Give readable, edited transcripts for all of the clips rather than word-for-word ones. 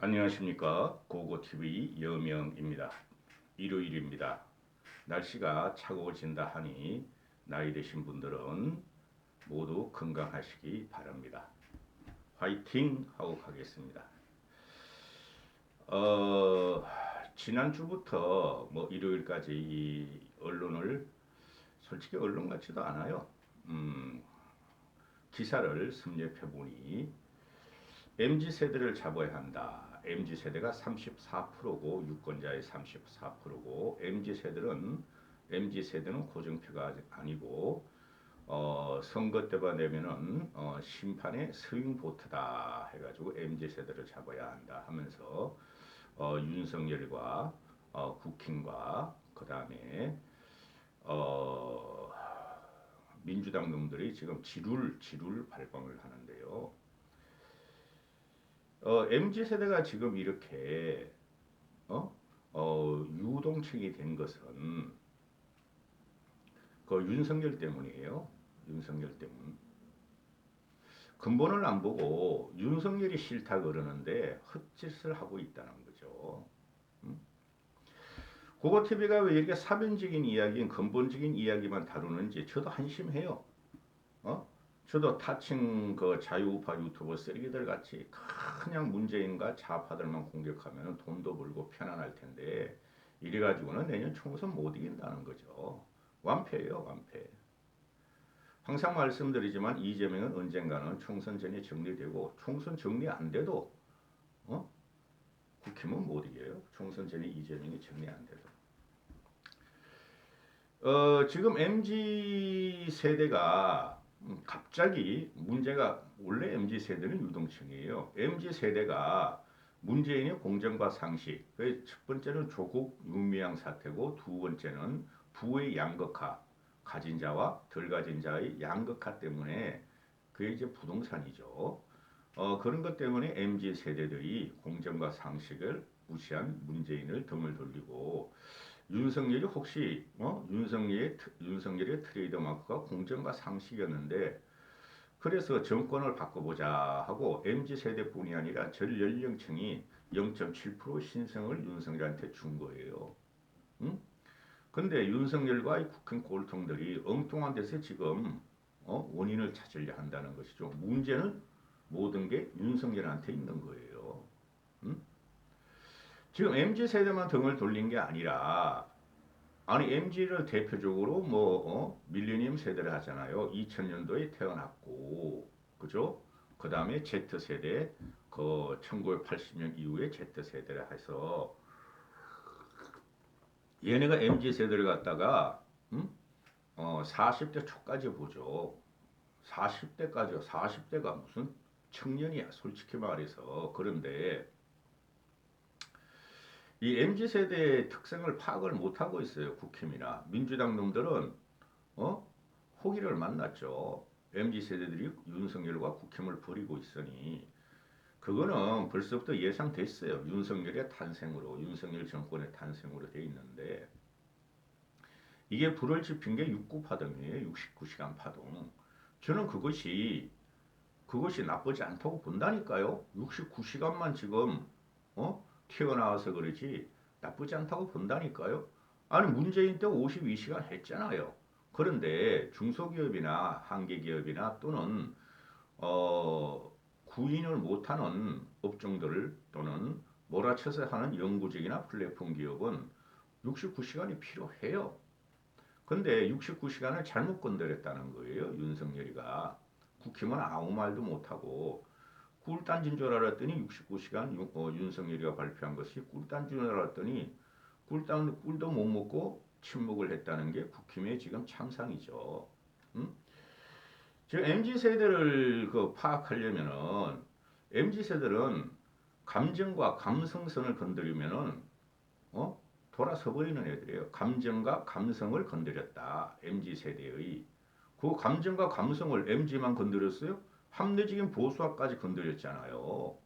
안녕하십니까. 고고TV 여명입니다. 일요일입니다. 날씨가 차가워진다 하니 나이 드신 분들은 모두 건강하시기 바랍니다. 화이팅 하고 가겠습니다. 어, 지난주부터 뭐 일요일까지 이 언론을 솔직히 언론 같지도 않아요. 기사를 섭렵해 보니 MZ세대를 잡아야 한다. MZ세대가 34%고 유권자의 34%고 MZ세대는 고정표가 아니고 선거 때가 되면은 심판의 스윙 보트다 해가지고 MZ세대를 잡아야 한다 하면서 윤석열과 국힘과 그 다음에 민주당 놈들이 지금 지룰 발광을 하는데요. MZ 세대가 지금 이렇게 유동층이 된 것은 그 윤석열 때문이에요. 윤석열 때문. 근본을 안 보고 윤석열이 싫다 그러는데 헛짓을 하고 있다는 거죠. 고고TV가 왜 이렇게 사변적인 이야기인 근본적인 이야기만 다루는지 저도 한심해요. 저도 타칭 그 자유우파 유튜버 쓰레기들 같이 그냥 문재인과 좌파들만 공격하면 돈도 벌고 편안할 텐데 이래가지고는 내년 총선 못 이긴다는 거죠. 완패예요, 완패. 항상 말씀드리지만 이재명은 언젠가는 총선 전에 정리되고 총선 정리 안 돼도 국힘은 못 이겨요. 총선 전에 이재명이 정리 안 돼도. 지금 MZ 세대가 갑자기 문제가 원래 MZ 세대는 유동층이에요. MZ 세대가 문재인의 공정과 상식. 첫 번째는 조국 윤미향 사태고 두 번째는 부의 양극화, 가진 자와 덜 가진 자의 양극화 때문에 그게 이제 부동산이죠. 그런 것 때문에 MZ 세대들이 공정과 상식을 무시한 문재인을 등을 돌리고 윤석열이 혹시 윤석열의 트레이드 마크가 공정과 상식이었는데 그래서 정권을 바꿔보자 하고 MZ 세대뿐이 아니라 전 연령층이 0.7% 신성을 윤석열한테 준 거예요. 응? 근데 윤석열과 국힘 꼴통들이 엉뚱한 데서 지금 원인을 찾으려 한다는 것이죠. 문제는 모든 게 윤석열한테 있는 거예요. 응? 지금 MZ 세대만 등을 돌린 게 아니라 아니 MZ를 대표적으로 밀레니엄 세대를 하잖아요. 2000년도에 태어났고 그죠? 그 다음에 Z세대 그 1980년 이후에 Z세대를 해서 얘네가 MZ 세대를 갖다가 40대 초까지 보죠. 40대가 무슨 청년이야 솔직히 말해서. 그런데 이 MZ 세대의 특성을 파악을 못하고 있어요. 국힘이나 민주당 놈들은 호기를 만났죠. MZ 세대들이 윤석열과 국힘을 벌이고 있으니 그거는 벌써부터 예상됐어요. 윤석열의 탄생으로, 윤석열 정권의 탄생으로 돼 있는데 이게 불을 지핀 게 69파동이에요. 69시간 파동. 저는 그것이 나쁘지 않다고 본다니까요. 69시간만 지금 튀어나와서 그러지 나쁘지 않다고 본다니까요. 아니 문재인 때 52시간 했잖아요. 그런데 중소기업이나 한계기업이나 또는 구인을 못하는 업종들 또는 몰아쳐서 하는 영구직이나 플랫폼 기업은 69시간이 필요해요. 근데 69시간을 잘못 건드렸다는 거예요. 윤석열이가. 국힘은 아무 말도 못하고 꿀단지인 줄 알았더니 69시간 윤석열이가 발표한 것이 꿀단지인 줄 알았더니 꿀도 못 먹고 침묵을 했다는 게 국힘의 지금 참상이죠. 지금 MZ 세대를 파악하려면은 MZ 세대는 감정과 감성선을 건드리면은 돌아서 버리는 애들이에요. 감정과 감성을 건드렸다. MZ 세대의 그 감정과 감성을 MZ만 건드렸어요? 합리적인 보수화까지 건드렸잖아요.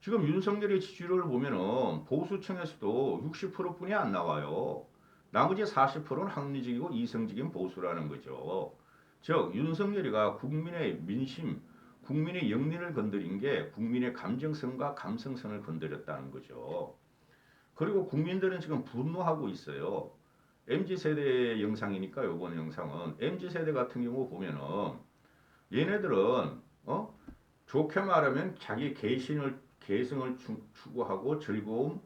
지금 윤석열의 지지율을 보면은 보수층에서도 60%뿐이 안 나와요. 나머지 40%는 합리적이고 이성적인 보수라는 거죠. 즉 윤석열이가 국민의 민심, 국민의 영린을 건드린 게 국민의 감정선과 감성선을 건드렸다는 거죠. 그리고 국민들은 지금 분노하고 있어요. MZ세대의 영상이니까 요번 영상은 MZ세대 같은 경우 보면은 얘네들은 좋게 말하면 자기 개성을 추구하고 즐거움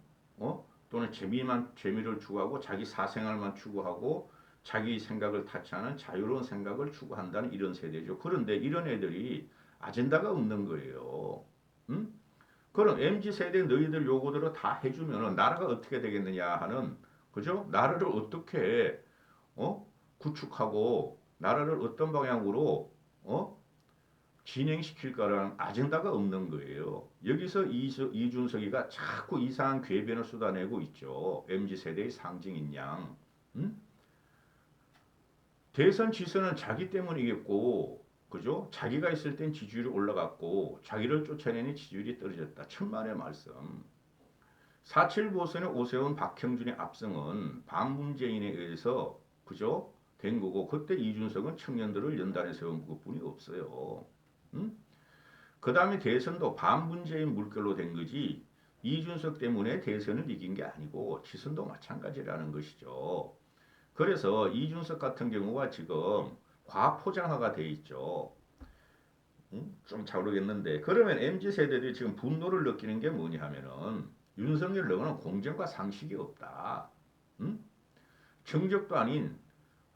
또는 재미를 추구하고 자기 사생활만 추구하고 자기 생각을 타치하는 자유로운 생각을 추구한다는 이런 세대죠. 그런데 이런 애들이 아젠다가 없는 거예요. 응? 그럼 MZ세대 너희들 요구대로 다 해주면 나라가 어떻게 되겠느냐 하는 그죠? 나라를 어떻게 구축하고 나라를 어떤 방향으로 진행시킬 거라는 아젠다가 없는 거예요. 여기서 이준석이가 자꾸 이상한 궤변을 쏟아내고 있죠. MZ세대의 상징인 양. 음? 대선 지선은 자기 때문이겠고 그죠? 자기가 있을 땐 지지율이 올라갔고 자기를 쫓아내니 지지율이 떨어졌다. 천만의 말씀. 4.7 보선의 오세훈 박형준의 압승은 반문재인에 의해서 그죠? 된 거고 그때 이준석은 청년들을 연단에 세운 것뿐이 없어요. 음? 그 다음에 대선도 반문재인 물결로 된 거지 이준석 때문에 대선을 이긴 게 아니고 지선도 마찬가지라는 것이죠. 그래서 이준석 같은 경우가 지금 과포장화가 돼 있죠. 좀 잘 모르겠는데 그러면 MZ세대들이 지금 분노를 느끼는 게 뭐냐 하면은 윤석열 너는 공정과 상식이 없다. 응? 정적도 아닌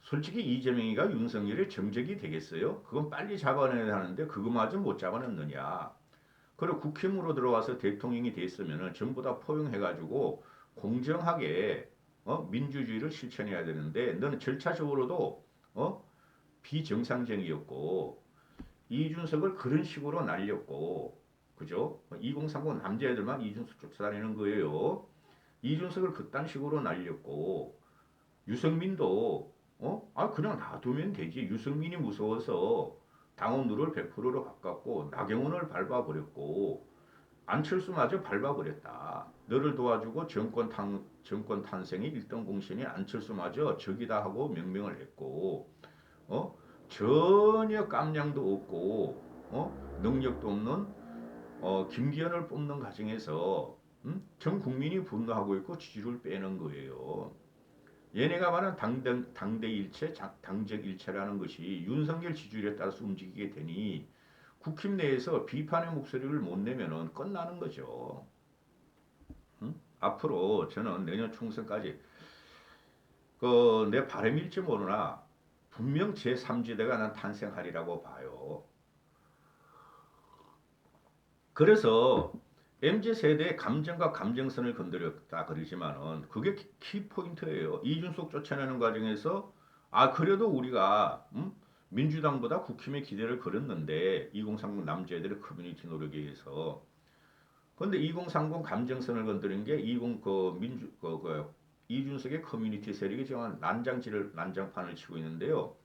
솔직히 이재명이가 윤석열의 정적이 되겠어요? 그건 빨리 잡아내야 하는데 그거마저 못 잡아냈느냐. 그리고 국힘으로 들어와서 대통령이 됐으면 전부 다 포용해가지고 공정하게 민주주의를 실천해야 되는데 너는 절차적으로도 비정상적이었고 이준석을 그런 식으로 날렸고 그죠? 2030 남자애들만 이준석 쫓아다니는 거예요. 이준석을 그딴 식으로 날렸고 유승민도 그냥 놔두면 되지. 유승민이 무서워서 당원들을 100%로 바꿨고 나경원을 밟아버렸고 안철수마저 밟아버렸다. 너를 도와주고 정권 탄생의 1등 공신이 안철수마저 적이다 하고 명명을 했고 전혀 깜냥도 없고 능력도 없는 김기현을 뽑는 과정에서 전 국민이 분노하고 있고 지지를 빼는 거예요. 얘네가 말하는 당대일체, 당적일체라는 것이 윤석열 지지율에 따라서 움직이게 되니 국힘 내에서 비판의 목소리를 못 내면은 끝나는 거죠. 앞으로 저는 내년 총선까지 내 바람일지 모르나 분명 제3지대가 난 탄생하리라고 봐요. 그래서 MZ세대의 감정과 감정선을 건드렸다 그러지만은 그게 키포인트예요. 이준석 쫓아내는 과정에서 그래도 우리가 민주당보다 국힘에 기대를 걸었는데 2030 남자애들의 커뮤니티 노력에 의해서 근데 2030 감정선을 건드린 게 이준석의 커뮤니티 세력이 지금 난장판을 치고 있는데요.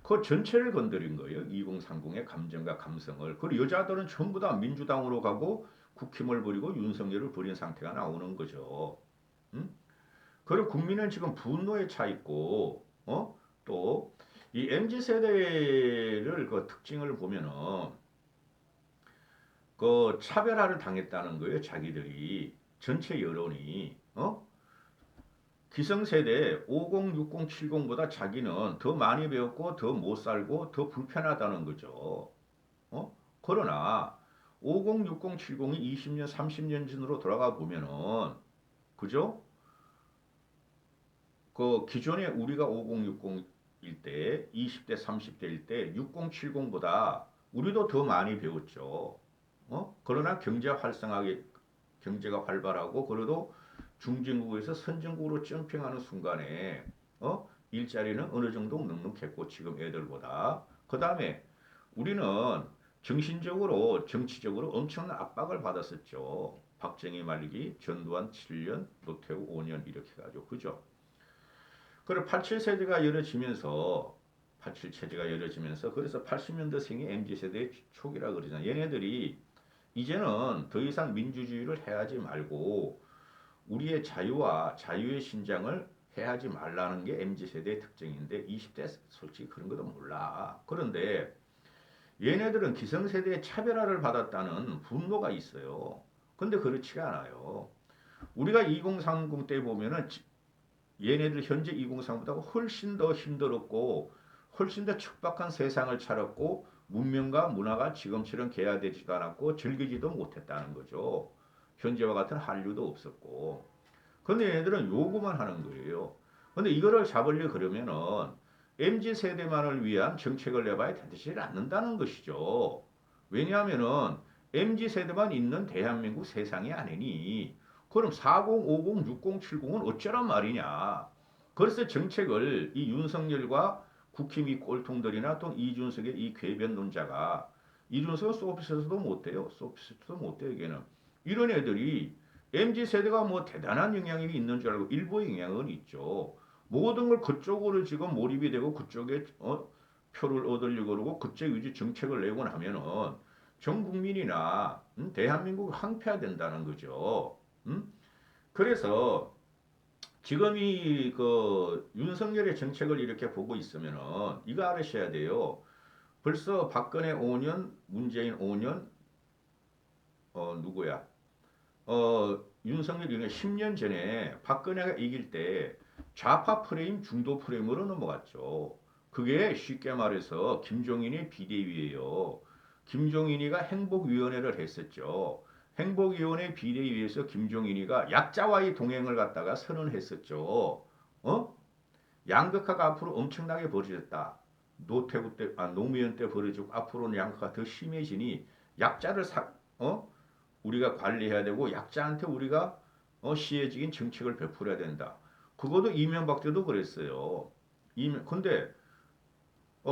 그 전체를 건드린 거예요. 2030의 감정과 감성을. 그리고 여자들은 전부 다 민주당으로 가고 국힘을 버리고 윤석열을 버린 상태가 나오는 거죠. 그리고 국민은 지금 분노에 차 있고, 또 이 MZ 세대를 그 특징을 보면은 그 차별화를 당했다는 거예요. 자기들이 전체 여론이, 기성세대 50, 60, 70보다 자기는 더 많이 배웠고 더 못 살고 더 불편하다는 거죠. 그러나 50, 60, 70이 20년, 30년 전으로 돌아가 보면은 그죠? 그 기존에 우리가 50, 60일 때 20대, 30대일 때 60, 70보다 우리도 더 많이 배웠죠. 그러나 경제가 활발하고 그래도 중진국에서 선진국으로 점핑하는 순간에 일자리는 어느 정도 넉넉했고 지금 애들보다 그 다음에 우리는 정신적으로 정치적으로 엄청난 압박을 받았었죠. 박정희 말기, 전두환 7년, 노태우 5년 이렇게 가지고 그죠? 그리고 87세대가 열어지면서 87 체제가 열어지면서 그래서 80년대생이 MZ세대의 초기라 그러잖아요. 얘네들이 이제는 더 이상 민주주의를 해하지 말고 우리의 자유와 자유의 신장을 해하지 말라는 게 MZ세대의 특징인데 20대 솔직히 그런 것도 몰라. 그런데 얘네들은 기성세대의 차별화를 받았다는 분노가 있어요. 근데 그렇지가 않아요. 우리가 2030 때 보면은 얘네들 현재 2030보다 훨씬 더 힘들었고 훨씬 더 척박한 세상을 차렸고 문명과 문화가 지금처럼 개화되지도 않았고 즐기지도 못했다는 거죠. 현재와 같은 한류도 없었고. 근데 얘네들은 요구만 하는 거예요. 근데 이거를 잡으려 그러면은 MZ 세대만을 위한 정책을 내봐야 되지 않는다는 것이죠. 왜냐하면은 MZ 세대만 있는 대한민국 세상이 아니니 그럼 40, 50, 60, 70은 어쩌란 말이냐. 그래서 정책을 이 윤석열과 국힘이 꼴통들이나 또 이준석의 이 궤변론자가 이준석은 소피스트도 못돼요. 소피스트도 못돼요. 이게는 이런 애들이 MZ 세대가 뭐 대단한 영향력이 있는 줄 알고 일부의 영향은 있죠. 모든 걸 그쪽으로 지금 몰입이 되고 그쪽에 표를 얻으려고 그러고 그쪽 위주 정책을 내고 나면은 전 국민이나 대한민국 항폐화된다는 거죠. 그래서 지금 이그 윤석열의 정책을 이렇게 보고 있으면은 이거 알으셔야 돼요. 벌써 박근혜 5년, 문재인 5년, 누구야? 윤석열 이런 10년 전에 박근혜가 이길 때 좌파 프레임, 중도 프레임으로 넘어갔죠. 그게 쉽게 말해서 김종인의 비대위예요. 김종인이가 행복위원회를 했었죠. 행복위원회 비대위에서 김종인이가 약자와의 동행을 갖다가 선언했었죠. 어? 양극화가 앞으로 엄청나게 벌어졌다. 노태우 때, 노무현 때 벌어지고 앞으로는 양극화가 더 심해지니 약자를 우리가 관리해야 되고 약자한테 우리가 시혜적인 정책을 베풀어야 된다. 그것도 이명박 때도 그랬어요. 근데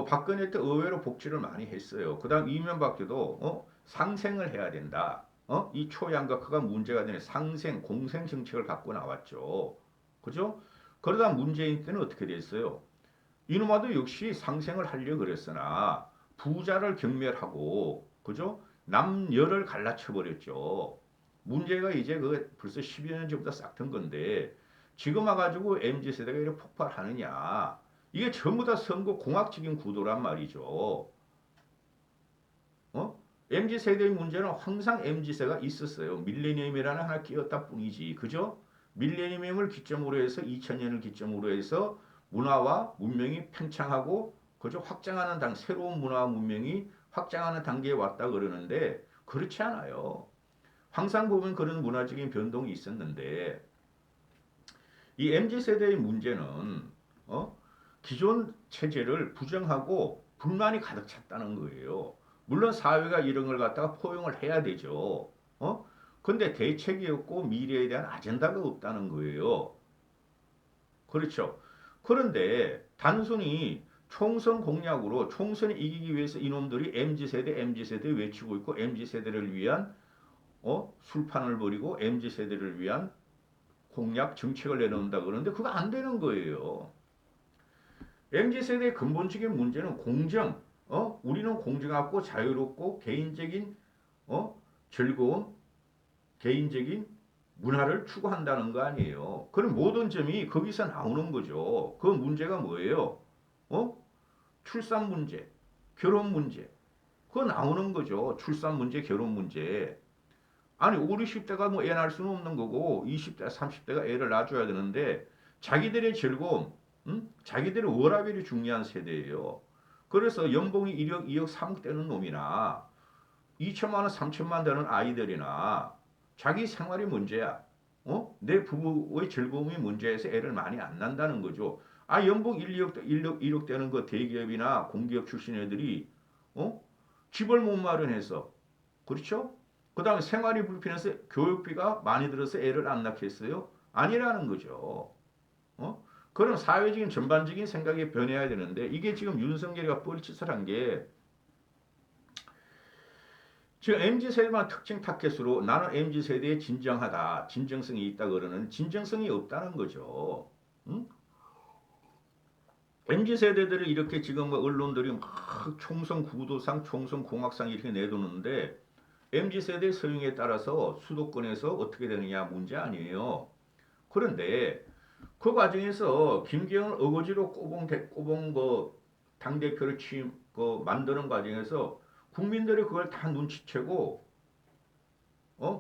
박근혜 때 의외로 복지를 많이 했어요. 그다음 이명박 때도 상생을 해야 된다. 이 초양극화가 문제가 되는 상생, 공생 정책을 갖고 나왔죠. 그죠? 그러다 문재인 때는 어떻게 됐어요? 이놈아도 역시 상생을 하려고 그랬으나 부자를 경멸하고 그죠? 남녀를 갈라쳐 버렸죠. 문제가 이제 그 벌써 10여 년 전부터 싹튼 건데 지금 와가지고 MZ 세대가 이렇게 폭발하느냐? 이게 전부 다 선거 공학적인 구도란 말이죠. MZ 세대의 문제는 항상 MZ 세대가 있었어요. 밀레니엄이라는 하나 끼었다 뿐이지. 그죠? 밀레니엄을 기점으로 해서 2000년을 기점으로 해서 문화와 문명이 팽창하고 그저 확장하는 새로운 문화와 문명이 확장하는 단계에 왔다 그러는데 그렇지 않아요. 항상 보면 그런 문화적인 변동이 있었는데 이 MZ 세대의 문제는 기존 체제를 부정하고 불만이 가득 찼다는 거예요. 물론 사회가 이런 걸 갖다가 포용을 해야 되죠. 근데 대책이 없고 미래에 대한 아젠다가 없다는 거예요. 그렇죠. 그런데 단순히 총선 공약으로 총선에 이기기 위해서 이놈들이 MZ세대, MZ세대 외치고 있고 MZ세대를 위한 술판을 벌이고 MZ세대를 위한 공약 정책을 내놓는다 그러는데 그거 안 되는 거예요. MZ세대의 근본적인 문제는 공정, 우리는 공정하고 자유롭고 개인적인 즐거움, 개인적인 문화를 추구한다는 거 아니에요. 그럼 모든 점이 거기서 나오는 거죠. 그 문제가 뭐예요? 출산 문제, 결혼 문제. 그거 나오는 거죠. 출산 문제, 결혼 문제. 아니, 5, 60대가 뭐 애 낳을 수는 없는 거고 20대, 30대가 애를 낳아줘야 되는데 자기들의 즐거움, 자기들의 워라밸이 중요한 세대예요. 그래서 연봉이 1억, 2억, 3억 되는 놈이나 2천만 원, 3천만 되는 아이들이나 자기 생활이 문제야. 내 부부의 즐거움이 문제에서 애를 많이 안 낳는다는 거죠. 연봉 1, 2억, 1억 되는 그 대기업이나 공기업 출신 애들이 집을 못 마련해서 그렇죠? 그 다음에 생활이 불편해서 교육비가 많이 들어서 애를 안 낳겠어요? 아니라는 거죠. 그런 사회적인 전반적인 생각이 변해야 되는데 이게 지금 윤석열이가 뻘짓을 한 게 지금 MZ세대만 특징 타켓으로 나는 MZ세대에 진정하다, 진정성이 있다 그러는 진정성이 없다는 거죠. 응? MZ세대들을 이렇게 지금 뭐 언론들이 막 총선 구도상, 총선 공학상 이렇게 내두는데 MZ세대 서명에 따라서 수도권에서 어떻게 되느냐 문제 아니에요. 그런데 그 과정에서 김기현을 어거지로 꼬봉 그 당대표를 만드는 과정에서 국민들이 그걸 다 눈치채고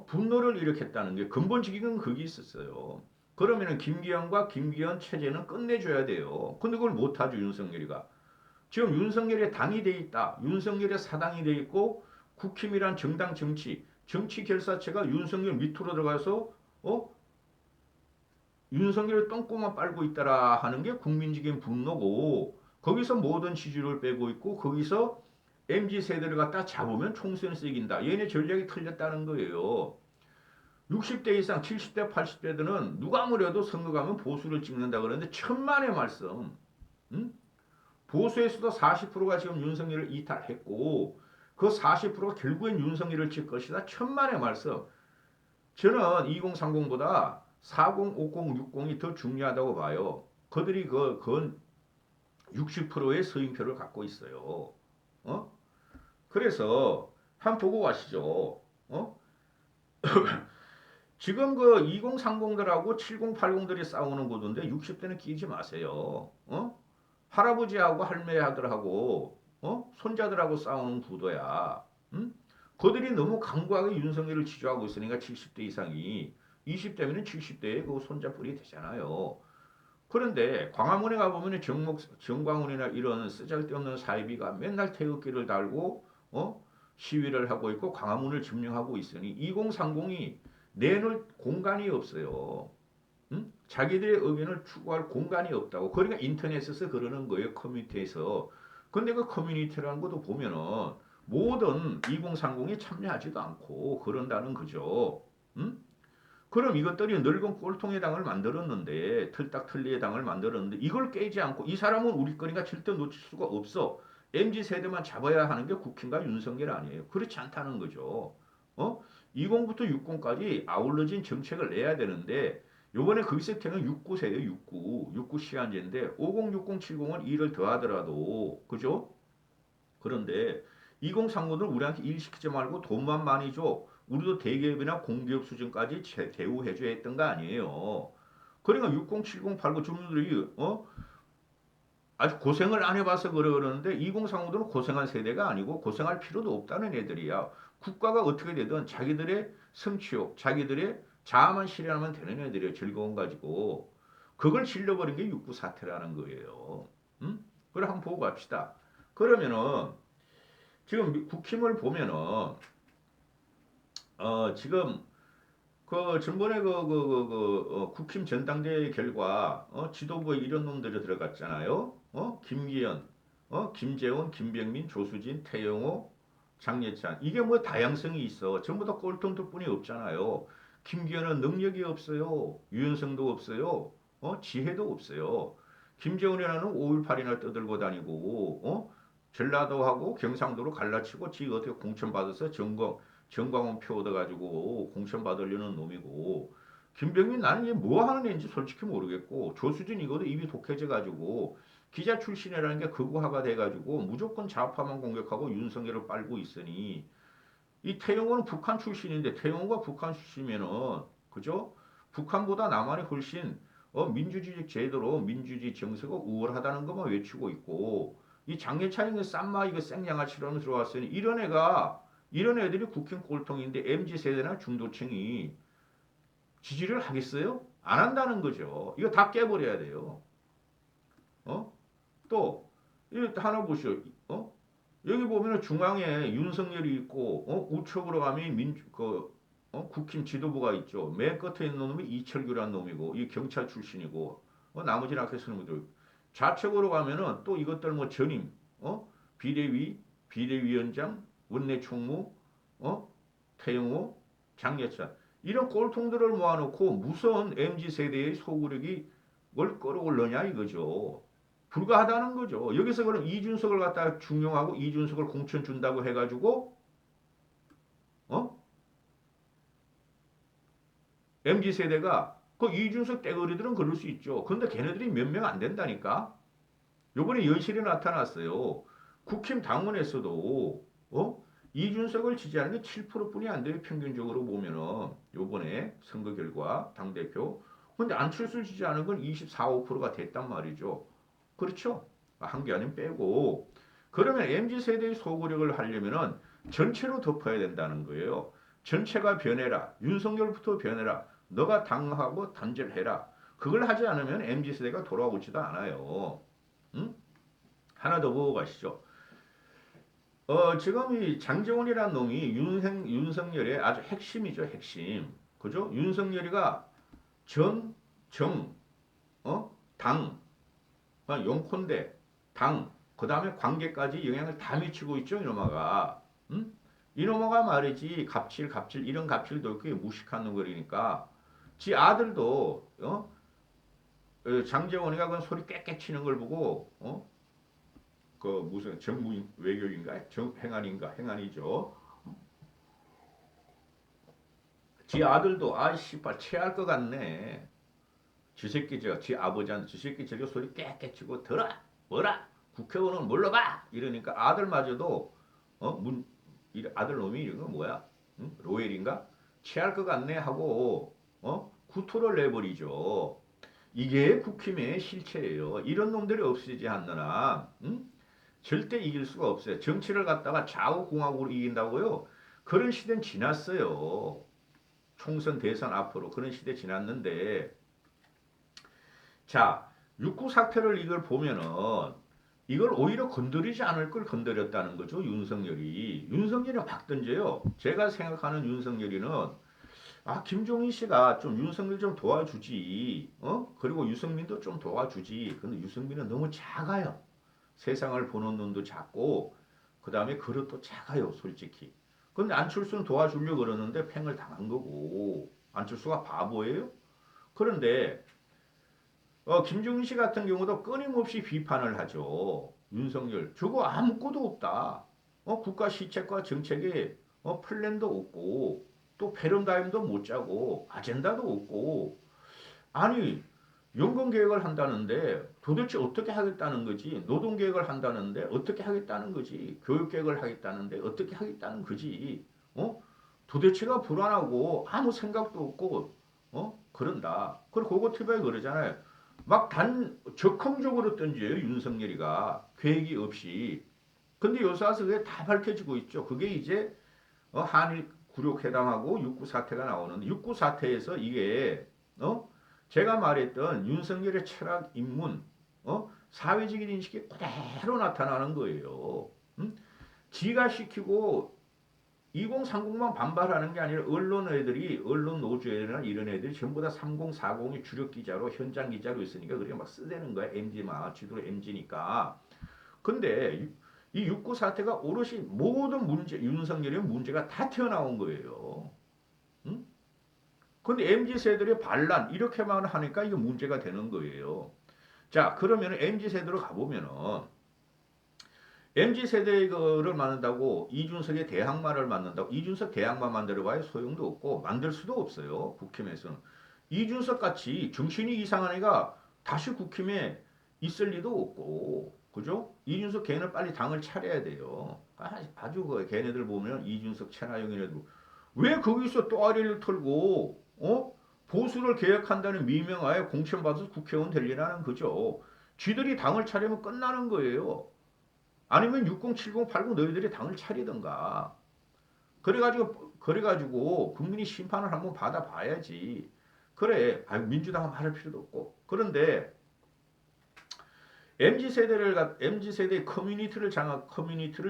분노를 일으켰다는 게 근본적인 그게 있었어요. 그러면은 김기현과 김기현 체제는 끝내줘야 돼요. 근데 그걸 못하죠 윤석열이가. 지금 윤석열의 당이 돼 있다. 윤석열의 사당이 돼 있고 국힘이란 정당 정치 결사체가 윤석열 밑으로 들어가서 어? 윤석열 똥꼬만 빨고 있다라 하는 게 국민적인 분노고 거기서 모든 지지를 빼고 있고 거기서 MZ 세대를 갖다 잡으면 총선에서 이긴다. 얘네 전략이 틀렸다는 거예요. 60대 이상 70대 80대들은 누가 뭐래도 선거 가면 보수를 찍는다 그러는데 천만의 말씀. 응? 보수에서도 40%가 지금 윤석열을 이탈했고 그 40%가 결국엔 윤석열을 칠 것이다. 천만의 말씀. 저는 2030보다 40, 50, 60이 더 중요하다고 봐요. 그들이 그건 60%의 서인표를 갖고 있어요. 어? 그래서 한번 보고 가시죠. 지금 그 2030들하고 7080들이 싸우는 구도인데 60대는 끼지 마세요. 할아버지하고 할매들하고 손자들하고 싸우는 구도야. 응? 그들이 너무 강구하게 윤석열을 지지하고 있으니까 70대 이상이 20대면 70대의 그 손자뻘이 되잖아요. 그런데 광화문에 가보면 정광훈이나 이런 쓰잘데없는 사이비가 맨날 태극기를 달고 시위를 하고 있고 광화문을 점령하고 있으니 2030이 내놓을 공간이 없어요. 응? 자기들의 의견을 추구할 공간이 없다고. 그러니까 인터넷에서 그러는 거예요. 커뮤니티에서. 근데 그 커뮤니티라는 것도 보면은 모든 2030이 참여하지도 않고 그런다는 거죠. 응? 그럼 이것들이 늙은 꼴통의 당을 만들었는데 틀딱틀리의 당을 만들었는데 이걸 깨지 않고 이 사람은 우리 거니까 절대 놓칠 수가 없어. MZ 세대만 잡아야 하는 게 국힘과 윤석열 아니에요. 그렇지 않다는 거죠. 20부터 60까지 아울러진 정책을 내야 되는데 요번에 거기서태는 69세예요. 69 시한제인데 50, 60, 70은 일을 더하더라도 그죠? 그런데 2030은 우리한테 일 시키지 말고 돈만 많이 줘. 우리도 대기업이나 공기업 수준까지 대우해줘야 했던 거 아니에요. 그러니까 60, 70, 89 주민들이 아주 고생을 안 해봐서 그러는데 2030들은 고생한 세대가 아니고 고생할 필요도 없다는 애들이야. 국가가 어떻게 되든 자기들의 성취욕, 자기들의 자아만 실현하면 되는 애들이에요. 즐거움 가지고. 그걸 질러버린 게 69 사태라는 거예요. 그래 한번 보고 갑시다. 그러면은 지금 국힘을 보면은 지금 그 전번에 국힘 전당대회 결과 지도부에 이런 놈들이 들어갔잖아요. 김기현, 김재원, 김병민, 조수진, 태영호, 장예찬. 이게 뭐 다양성이 있어. 전부 다 꼴통들뿐이 없잖아요. 김기현은 능력이 없어요. 유연성도 없어요. 지혜도 없어요. 김재원이라는 5.18이나 떠들고 다니고 전라도하고 경상도로 갈라치고 지 어떻게 공천 받아서 정광훈 표 얻어가지고 공천 받으려는 놈이고 김병민 나는 이게 뭐 하는 애인지 솔직히 모르겠고 조수진 이거도 입이 독해져가지고 기자 출신이라는 게 극우화가 돼가지고 무조건 좌파만 공격하고 윤석열을 빨고 있으니 이 태영호는 북한 출신인데 태영호가 북한 출신이면은 그죠? 북한보다 남한이 훨씬 민주주의 제도로 민주주의 정서가 우월하다는 것만 외치고 있고 이 장례찬이 쌈마 이거 생양아치로 들어왔으니 이런 애들이 국힘 꼴통인데 MZ 세대나 중도층이 지지를 하겠어요? 안 한다는 거죠. 이거 다 깨버려야 돼요. 어? 또 이거 하나 보시오. 여기 보면 중앙에 윤석열이 있고 우측으로 가면 국힘 지도부가 있죠. 맨 끝에 있는 놈이 이철규라는 놈이고 이 경찰 출신이고 나머지는 앞에 서는 분들 좌측으로 가면은 또 이것들 뭐 전임 비대위원장 원내 총무 태영호 장예찬 이런 꼴통들을 모아놓고 무슨 MZ 세대의 소구력이 뭘 끌어올려냐 이거죠. 불가하다는 거죠. 여기서 그럼 이준석을 갖다 중용하고 이준석을 공천 준다고 해가지고 어? MZ 세대가 그 이준석 떼거리들은 그럴 수 있죠. 근데 걔네들이 몇 명 안 된다니까. 요번에 연실이 나타났어요. 국힘 당원에서도 이준석을 지지하는 게 7%뿐이 안 돼요. 평균적으로 보면은 요번에 선거 결과 당대표. 근데 안철수를 지지하는 건 24, 5%가 됐단 말이죠. 그렇죠? 한 개 아니면 빼고 그러면 MZ세대의 소구력을 하려면은 전체로 덮어야 된다는 거예요. 전체가 변해라. 윤석열부터 변해라. 너가 당하고 단절해라. 그걸 하지 않으면 MZ세대가 돌아오지도 않아요. 응? 하나 더 보고 가시죠. 지금 이 장제원이라는 놈이 윤석열의 아주 핵심이죠, 핵심. 그죠? 윤석열이가 전, 정, 당, 용콘대, 당, 그 다음에 관계까지 영향을 다 미치고 있죠, 이놈아가. 응? 이놈아가 말이지, 갑질, 이런 갑질도 그게 무식한 놈거리니까. 지 아들도, 장제원이가 그 소리 꽥꽥 치는 걸 보고, 그 무슨 정무 외교인가? 행안인가? 행안이죠. 지 아들도, 씨발, 체할 것 같네. 지 새끼 지 아버지한테 지 새끼 저기 소리 꽥꽥 치고 들어 뭐라 국회의원은 몰라봐 이러니까 아들마저도 아들 놈이 이거 뭐야 응? 로엘인가 취할 것 같네 하고 구토를 내버리죠. 이게 국힘의 실체예요. 이런 놈들이 없어지지 않는 한 절대 이길 수가 없어요. 정치를 갖다가 좌우공학으로 이긴다고요? 그런 시대는 지났어요. 총선 대선 앞으로 그런 시대 지났는데 자, 육구 사태를 이걸 보면은 이걸 오히려 건드리지 않을 걸 건드렸다는 거죠. 윤석열이 막 던져요. 제가 생각하는 윤석열이는 김종인 씨가 좀 윤석열 좀 도와주지. 그리고 유승민도 좀 도와주지. 근데 유승민은 너무 작아요. 세상을 보는 눈도 작고 그다음에 그릇도 작아요, 솔직히. 근데 안철수는 도와주려고 그러는데 팽을 당한 거고 안철수가 바보예요? 그런데 김종인 씨 같은 경우도 끊임없이 비판을 하죠. 윤석열, 저거 아무것도 없다. 국가 시책과 정책에 플랜도 없고 또 패러다임도 못 짜고 아젠다도 없고 아니 연금 계획을 한다는데 도대체 어떻게 하겠다는 거지? 노동 계획을 한다는데 어떻게 하겠다는 거지? 교육 계획을 하겠다는데 어떻게 하겠다는 거지? 도대체가 불안하고 아무 생각도 없고 그런다. 그리고 그거 TV에 그러잖아요. 막 적극적으로 던져요 윤석열이가 계획이 없이. 근데 요새 와서 그게 다 밝혀지고 있죠. 그게 이제 한일 구력회담하고 육구 사태가 나오는데 육구 사태에서 이게 제가 말했던 윤석열의 철학 인문 사회적인 인식이 그대로 나타나는 거예요. 지가 시키고 2030만 반발하는 게 아니라 언론 노조 애들이나 이런 애들이 전부 다 3040이 주력 기자로 현장 기자로 있으니까 그렇게 막 쓰대는 거야. MG만 지도로 MG니까. 근데 이 육구 사태가 오롯이 모든 윤석열의 문제가 다 튀어나온 거예요. 응? 근데 MZ 세대의 반란 이렇게만 하니까 이게 문제가 되는 거예요. 자, 그러면 MZ 세대로 가보면은 MZ세대를 만든다고 이준석의 대항마를 만든다고 이준석 대항마 만들어봐야 소용도 없고 만들 수도 없어요. 국힘에서는. 이준석 같이 정신이 이상한 애가 다시 국힘에 있을 리도 없고 그죠? 이준석 걔는 빨리 당을 차려야 돼요. 아주 그 걔네들 보면 이준석 천하영이라도 왜 거기서 또아리를 털고 보수를 개혁한다는 미명하에 공천받아서 국회의원 되려는 거죠. 쥐들이 당을 차리면 끝나는 거예요. 아니면 60, 70, 80 너희들이 당을 차리든가. 그래가지고 국민이 심판을 한번 받아봐야지. 그래, 민주당은 말할 필요도 없고. 그런데 MZ 세대의 커뮤니티를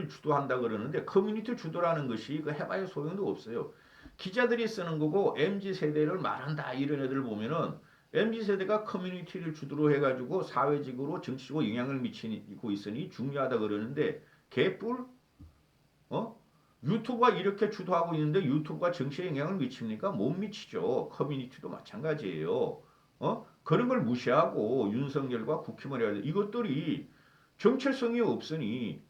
주도한다 그러는데 커뮤니티 주도라는 것이 그 해봐야 소용도 없어요. 기자들이 쓰는 거고 MZ 세대를 말한다 이런 애들 보면은 MZ 세대가 커뮤니티를 주도로 해가지고 사회적으로 정치적으로 영향을 미치고 있으니 중요하다 그러는데 개뿔 유튜브가 이렇게 주도하고 있는데 유튜브가 정치에 영향을 미칩니까? 못 미치죠. 커뮤니티도 마찬가지예요. 그런 걸 무시하고 윤석열과 국힘을 해야 돼. 이것들이 정체성이 없으니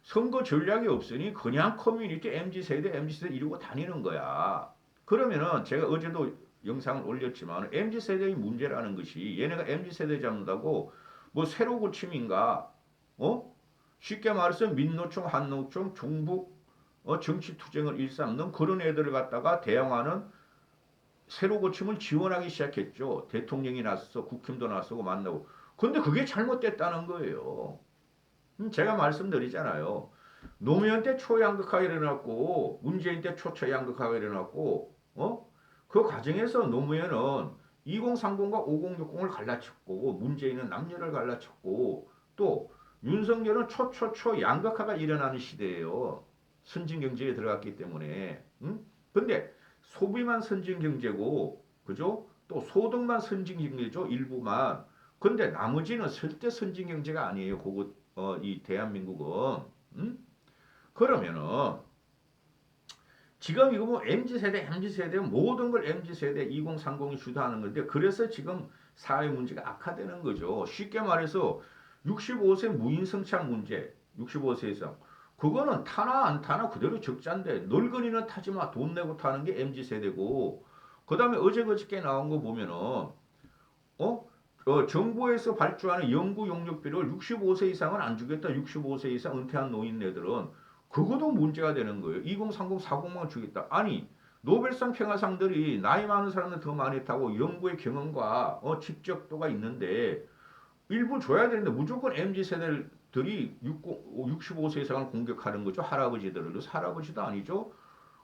선거 전략이 없으니 그냥 커뮤니티 MZ세대 이러고 다니는 거야. 그러면은 제가 어제도 영상을 올렸지만 MZ세대의 문제라는 것이 얘네가 MZ세대 잡는다고 뭐 새로 고침인가? 쉽게 말해서 민노총, 한노총, 종북 정치 투쟁을 일삼는 그런 애들을 갖다가 대항하는 새로 고침을 지원하기 시작했죠. 대통령이 나서서 국힘도 나서고 만나고. 근데 그게 잘못됐다는 거예요. 제가 말씀드리잖아요. 노무현 때 초양극화가 일어났고 문재인 때 초초양극화가 일어났고 그 과정에서 노무현은 2030과 5060을 갈라쳤고 문재인은 남녀를 갈라쳤고 또 윤석열은 초초초 양극화가 일어나는 시대예요. 선진 경제에 들어갔기 때문에. 근데 소비만 선진 경제고 그죠? 또 소득만 선진 경제죠. 일부만. 근데 나머지는 절대 선진 경제가 아니에요. 그거 이 대한민국은. 음? 그러면은 지금 이거 뭐 MZ세대 모든 걸 MZ세대 2030이 주도하는 건데 그래서 지금 사회 문제가 악화되는 거죠. 쉽게 말해서 65세 무인승차 문제 65세 이상 그거는 타나 안 타나 그대로 적자인데 널거리는 타지마 돈 내고 타는 게 MZ세대고 그 다음에 어제 그저께 나온 거 보면은 정부에서 발주하는 연구 용역비를 65세 이상은 안 주겠다. 65세 이상 은퇴한 노인네들은 그것도 문제가 되는 거예요. 2030, 40만 주겠다. 아니 노벨상 평화상들이 나이 많은 사람들 더 많이 타고 연구의 경험과 직접도가 있는데 일부 줘야 되는데 무조건 MZ 세대들이 65세 이상을 공격하는 거죠. 할아버지들을. 할아버지도 아니죠.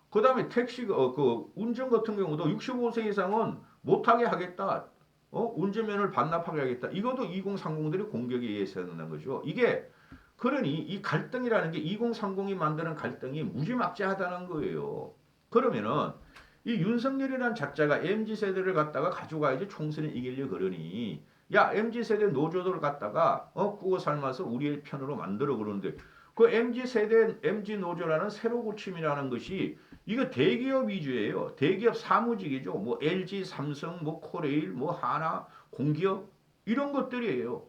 그 다음에 택시 그 운전 같은 경우도 65세 이상은 못하게 하겠다. 운전면허를 반납하게 하겠다. 이것도 2030들이 공격에 의해서 하는 거죠. 이게 그러니 이 갈등이라는 게 2030이 만드는 갈등이 무지막지하다는 거예요. 그러면은 이 윤석열이라는 작자가 MZ세대를 갖다가 가져가야지 총선에 이기려 그러니 야 MZ세대 노조들을 갖다가 구워 삶아서 우리의 편으로 만들어 그러는데 그 MZ세대 MZ노조라는 새로 고침이라는 것이 이거 대기업 위주예요. 대기업 사무직이죠. 뭐 LG, 삼성, 뭐 코레일, 뭐 하나, 공기업 이런 것들이에요.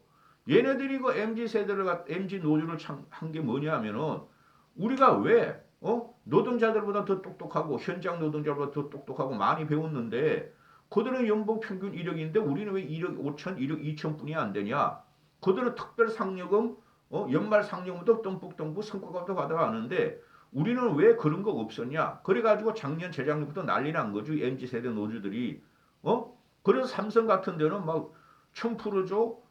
얘네들이 그 MZ 세대를 MZ 노조를 한 게 뭐냐면은 우리가 왜 노동자들보다 더 똑똑하고 현장 노동자보다 더 똑똑하고 많이 배웠는데 그들은 연봉 평균 1억인데 우리는 왜 1억 5천, 1억 2천뿐이 안 되냐? 그들은 특별 상여금, 연말 상여금도 듬뿍듬뿍 성과급도 받아가는데 우리는 왜 그런 거 없었냐? 그래가지고 작년 재작년부터 난리 난 거죠. MZ 세대 노조들이 그래서 삼성 같은 데는 막 1000%죠.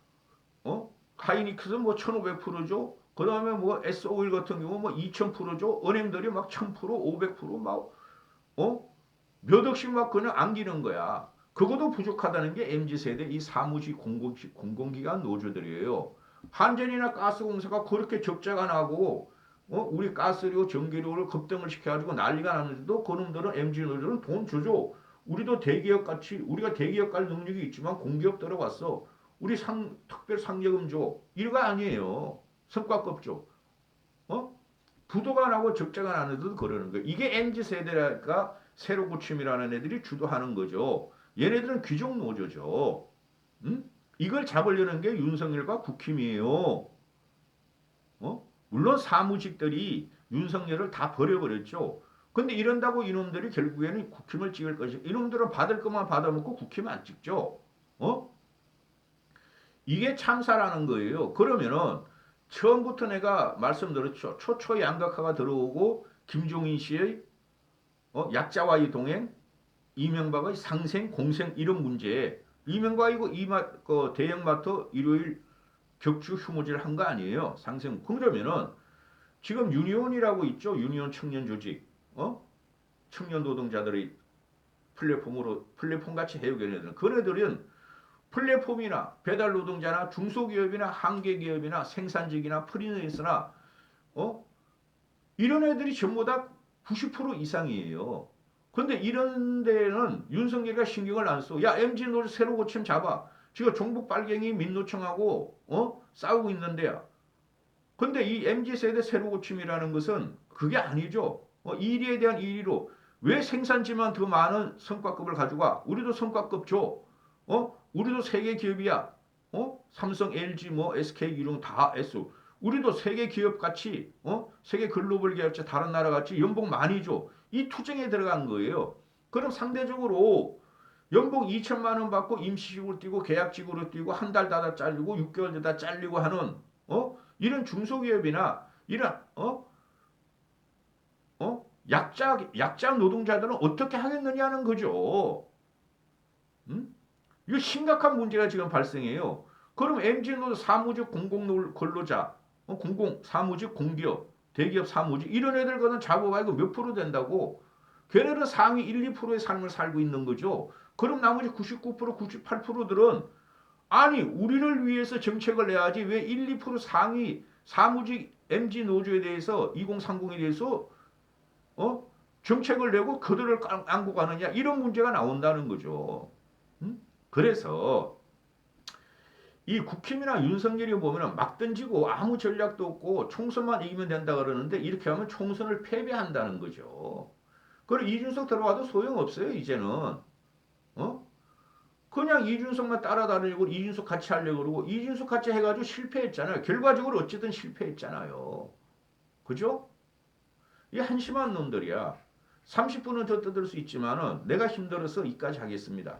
하이닉스 뭐 1500%죠. 그 다음에 뭐 S-오일 같은 경우 뭐 2000%죠. 은행들이 막 1000%, 500%막 몇 억씩 막 그냥 안기는 거야. 그것도 부족하다는 게 MZ세대 이 사무직 공공기관 노조들이에요. 한전이나 가스공사가 그렇게 적자가 나고 우리 가스료, 전기료를 급등을 시켜가지고 난리가 났는데도 그놈들은 MZ 노조는 돈 주죠. 우리도 대기업 같이 우리가 대기업 갈 능력이 있지만 공기업 들어갔어. 우리 특별 상여금 줘. 이거 아니에요. 성과급 줘. 부도가 나고 적자가 나는데도 그러는 거예요. 이게 MZ 세대가 새로 고침이라는 애들이 주도하는 거죠. 얘네들은 귀족 노조죠. 이걸 잡으려는 게 윤석열과 국힘이에요. 물론 사무직들이 윤석열을 다 버려버렸죠. 근데 이런다고 이놈들이 결국에는 국힘을 찍을 것이 이놈들은 받을 것만 받아먹고 국힘 안 찍죠. 이게 참사라는 거예요. 그러면은 처음부터 내가 말씀드렸죠. 초초 양극화가 들어오고 김종인 씨의 약자와의 동행, 이명박의 상생, 공생 이런 문제. 이명박이 그 대형마트 일요일 격주 휴무제를 한 거 아니에요. 상생. 그러면은 지금 유니온이라고 있죠. 유니온 청년 조직. 청년 노동자들의 플랫폼 같이 해오게 되는 그네들은 플랫폼이나 배달 노동자나 중소기업이나 한계기업이나 생산직이나 프리랜서나 이런 애들이 전부 다 90% 이상이에요. 근데 이런 데는 윤석열이가 신경을 안 써. 야 MZ 노조 새로 고침 잡아. 지금 종북 빨갱이 민노총하고 싸우고 있는데요. 근데 이 MZ 세대 새로 고침이라는 것은 그게 아니죠. 일에 대한 일위로 왜 생산지만 더 많은 성과급을 가져가? 우리도 성과급 줘. 우리도 세계 기업이야. 삼성, LG, 뭐 SK 이런 다 S. 우리도 세계 기업 같이 세계 글로벌 기업체 다른 나라 같이 연봉 많이 줘. 이 투쟁에 들어간 거예요. 그럼 상대적으로 연봉 2천만 원 받고 임시직으로 뛰고 계약직으로 뛰고 한 달 다 잘리고 6개월 되다 잘리고 하는 이런 중소기업이나 이런 약자 노동자들은 어떻게 하겠느냐는 거죠. 이거 심각한 문제가 지금 발생해요. 그럼 MZ노조 사무직 공공근로자 공공 사무직 공기업 대기업 사무직 이런 애들과는 잡아봐 이거 몇 프로 된다고. 걔네는 상위 1, 2%의 삶을 살고 있는 거죠. 그럼 나머지 99%, 98%들은 아니 우리를 위해서 정책을 내야지 왜 1, 2% 상위 사무직 MZ 노조에 대해서 2030에 대해서 어? 정책을 내고 그들을 안고 가느냐 이런 문제가 나온다는 거죠. 음? 그래서 이 국힘이나 윤석열이 보면은 막 던지고 아무 전략도 없고 총선만 이기면 된다 그러는데 이렇게 하면 총선을 패배한다는 거죠. 그리고 이준석 들어와도 소용없어요 이제는. 어? 그냥 이준석만 따라다니고 이준석 같이 하려고 그러고 이준석 같이 해가지고 실패했잖아요. 결과적으로 어쨌든 실패했잖아요. 그죠? 이 한심한 놈들이야. 30분은 더 떠들 수 있지만은 내가 힘들어서 이까지 하겠습니다.